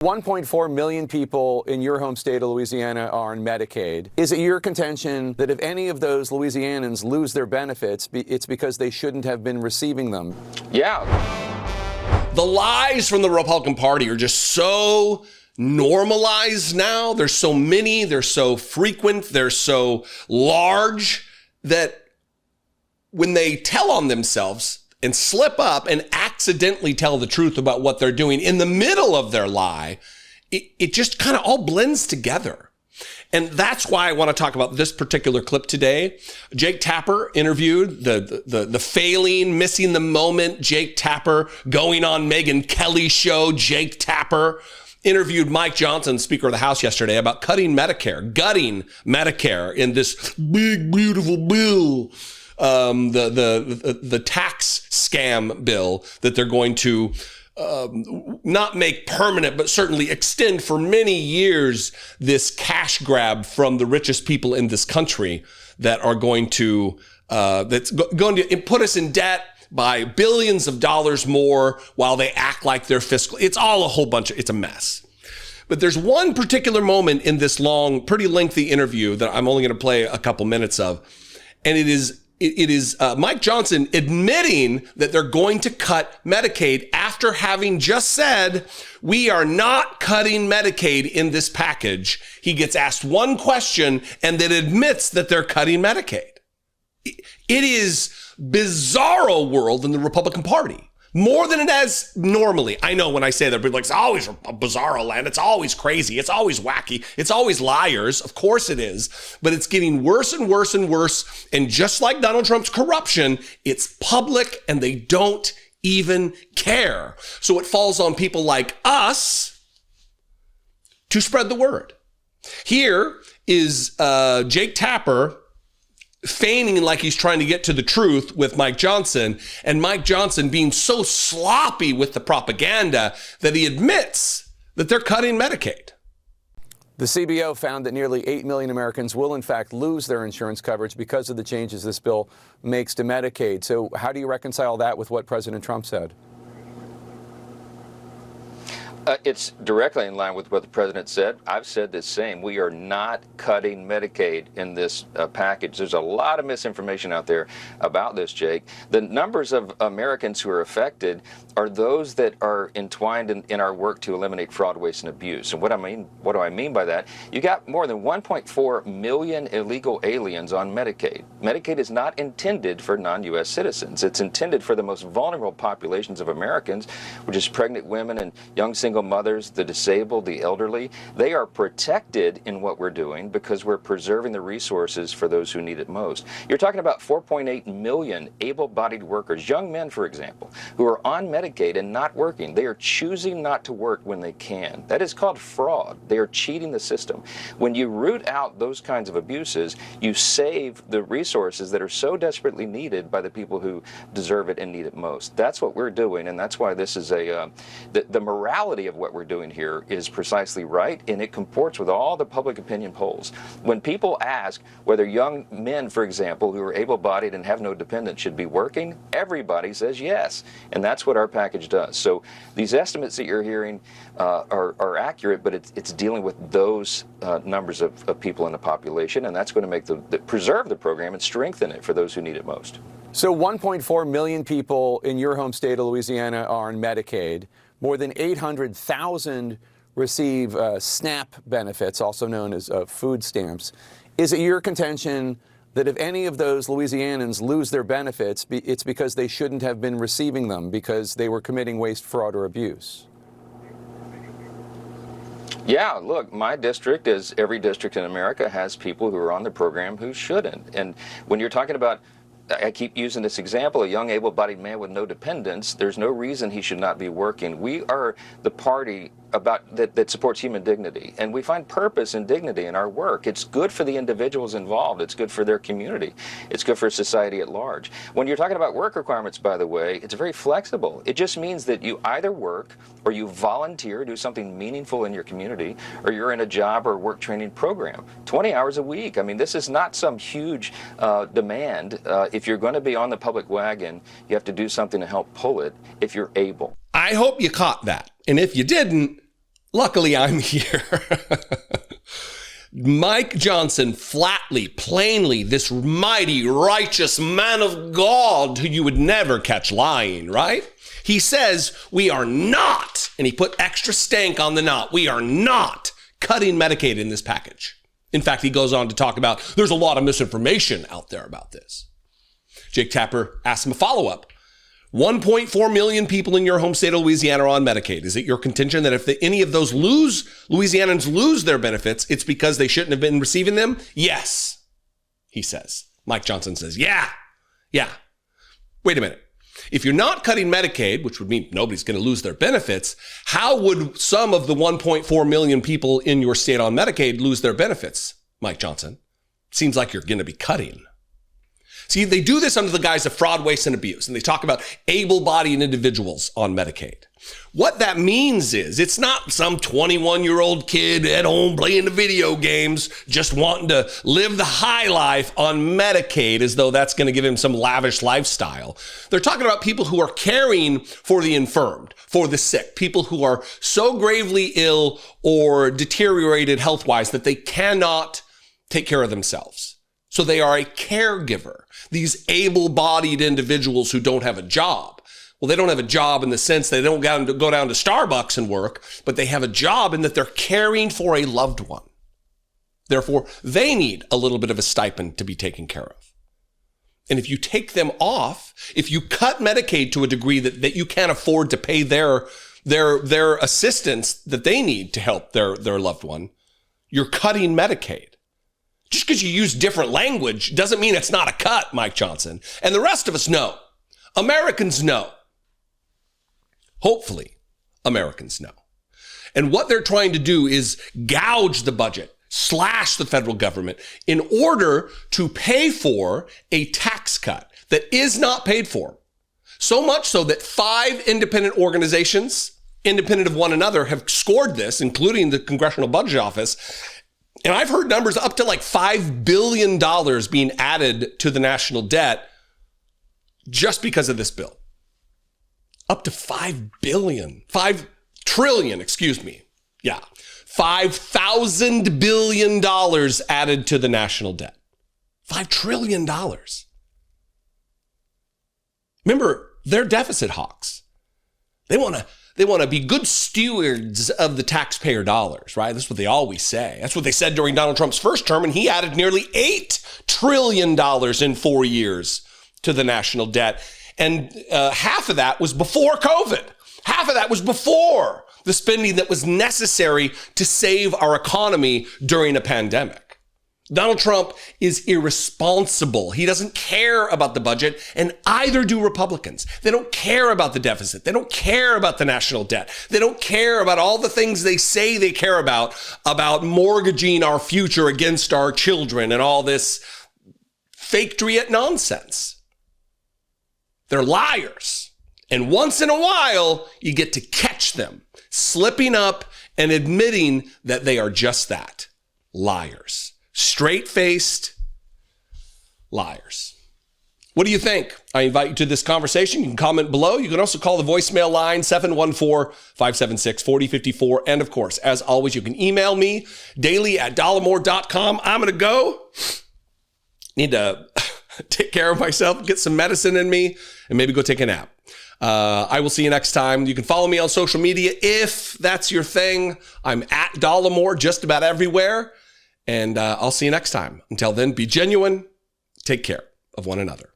1.4 million people in your home state of Louisiana are on Medicaid. Is it your contention that if any of those Louisianans lose their benefits, it's because they shouldn't have been receiving them? Yeah. The lies from the Republican Party are just so normalized now. There's so many, they're so frequent, they're so large that when they tell on themselves and slip up and accidentally tell the truth about what they're doing in the middle of their lie, it just kind of all blends together. And that's why I want to talk about this particular clip today. Jake Tapper interviewed the failing, missing the moment Jake Tapper, going on Megyn Kelly's show. Jake Tapper interviewed Mike Johnson, Speaker of the House, yesterday about gutting Medicare in this big, beautiful bill. The tax scam bill that they're going to not make permanent, but certainly extend for many years this cash grab from the richest people in this country that are going to put us in debt by billions of dollars more while they act like they're fiscal. It's all a whole bunch it's a mess. But there's one particular moment in this long, pretty lengthy interview that I'm only going to play a couple minutes of, and it is Mike Johnson admitting that they're going to cut Medicaid after having just said, we are not cutting Medicaid in this package. He gets asked one question and then admits that they're cutting Medicaid. It is bizarro world in the Republican Party. More than it has normally. I know when I say that, people are like, it's always a bizarro land. It's always crazy. It's always wacky. It's always liars. Of course it is. But it's getting worse and worse and worse. And just like Donald Trump's corruption, it's public and they don't even care. So it falls on people like us to spread the word. Here is Jake Tapper feigning like he's trying to get to the truth with Mike Johnson, and Mike Johnson being so sloppy with the propaganda that he admits that they're cutting Medicaid. The CBO found that nearly 8 million Americans will, in fact, lose their insurance coverage because of the changes this bill makes to Medicaid. So how do you reconcile that with what President Trump said? It's directly in line with what the president said. I've said the same. We are not cutting Medicaid in this package. There's a lot of misinformation out there about this, Jake. The numbers of Americans who are affected are those that are entwined in our work to eliminate fraud, waste, and abuse. And what do I mean by that? You got more than 1.4 million illegal aliens on Medicaid. Medicaid is not intended for non-U.S. citizens. It's intended for the most vulnerable populations of Americans, which is pregnant women and young single mothers, the disabled, the elderly. They are protected in what we're doing because we're preserving the resources for those who need it most. You're talking about 4.8 million able-bodied workers, young men, for example, who are on Medicaid and not working. They are choosing not to work when they can. That is called fraud. They are cheating the system. When you root out those kinds of abuses, you save the resources that are so desperately needed by the people who deserve it and need it most. That's what we're doing, and that's why this is the morality of what we're doing here is precisely right, and it comports with all the public opinion polls. When people ask whether young men, for example, who are able-bodied and have no dependents should be working, everybody says yes, and that's what our package does. So these estimates that you're hearing are accurate, but it's dealing with those numbers of people in the population, and that's going to make preserve the program and strengthen it for those who need it most. So 1.4 million people in your home state of Louisiana are on Medicaid. More than 800,000 receive SNAP benefits, also known as food stamps. Is it your contention that if any of those Louisianans lose their benefits, it's because they shouldn't have been receiving them because they were committing waste, fraud, or abuse? Yeah, look, my district, as every district in America, has people who are on the program who shouldn't. And when you're talking about, I keep using this example, a young able-bodied man with no dependents, there's no reason he should not be working. We are the party that supports human dignity, and we find purpose and dignity in our work. It's good for the individuals involved. It's good for their community. It's good for society at large. When you're talking about work requirements, by the way, it's very flexible. It just means that you either work or you volunteer, do something meaningful in your community, or you're in a job or work training program. 20 hours a week. I mean, this is not some huge demand. If you're going to be on the public wagon, you have to do something to help pull it if you're able. I hope you caught that. And if you didn't, Luckily, I'm here. Mike Johnson, flatly, plainly, this mighty, righteous man of God who you would never catch lying, right? He says, we are not, and he put extra stank on the not, we are not cutting Medicaid in this package. In fact, he goes on to talk about there's a lot of misinformation out there about this. Jake Tapper asked him a follow-up. 1.4 million people in your home state of Louisiana are on Medicaid. Is it your contention that if any of those Louisianans lose their benefits, it's because they shouldn't have been receiving them? Yes, he says. Mike Johnson says, yeah. Wait a minute. If you're not cutting Medicaid, which would mean nobody's going to lose their benefits, how would some of the 1.4 million people in your state on Medicaid lose their benefits, Mike Johnson? Seems like you're going to be cutting. See, they do this under the guise of fraud, waste, and abuse, and they talk about able-bodied individuals on Medicaid. What that means is it's not some 21-year-old kid at home playing the video games just wanting to live the high life on Medicaid as though that's going to give him some lavish lifestyle. They're talking about people who are caring for the infirmed, for the sick, people who are so gravely ill or deteriorated health-wise that they cannot take care of themselves. So they are a caregiver. These able-bodied individuals who don't have a job. Well, they don't have a job in the sense they don't go down to Starbucks and work, but they have a job in that they're caring for a loved one. Therefore, they need a little bit of a stipend to be taken care of. And if you take them off, if you cut Medicaid to a degree that you can't afford to pay their assistance that they need to help their loved one, you're cutting Medicaid. Just because you use different language doesn't mean it's not a cut, Mike Johnson. And the rest of us know. Americans know. Hopefully, Americans know. And what they're trying to do is gouge the budget, slash the federal government in order to pay for a tax cut that is not paid for. So much so that 5 independent organizations, independent of one another, have scored this, including the Congressional Budget Office. And I've heard numbers up to like $5 billion being added to the national debt just because of this bill. Up to $5 trillion, excuse me. Yeah. $5,000 billion added to the national debt. $5 trillion. Remember, they're deficit hawks. They want to be good stewards of the taxpayer dollars, right? That's what they always say. That's what they said during Donald Trump's first term, and he added nearly $8 trillion in 4 years to the national debt. And half of that was before COVID. Half of that was before the spending that was necessary to save our economy during a pandemic. Donald Trump is irresponsible. He doesn't care about the budget, and either do Republicans. They don't care about the deficit. They don't care about the national debt. They don't care about all the things they say they care about mortgaging our future against our children and all this fake-driet nonsense. They're liars. And once in a while, you get to catch them slipping up and admitting that they are just that, liars. Straight-faced liars. What do you think? I invite you to this conversation. You can comment below. You can also call the voicemail line 714-576-4054. And of course, as always, you can email me daily@dollemore.com. I'm going to go. Need to take care of myself, get some medicine in me, and maybe go take a nap. I will see you next time. You can follow me on social media if that's your thing. I'm at Dollemore just about everywhere. And I'll see you next time. Until then, be genuine. Take care of one another.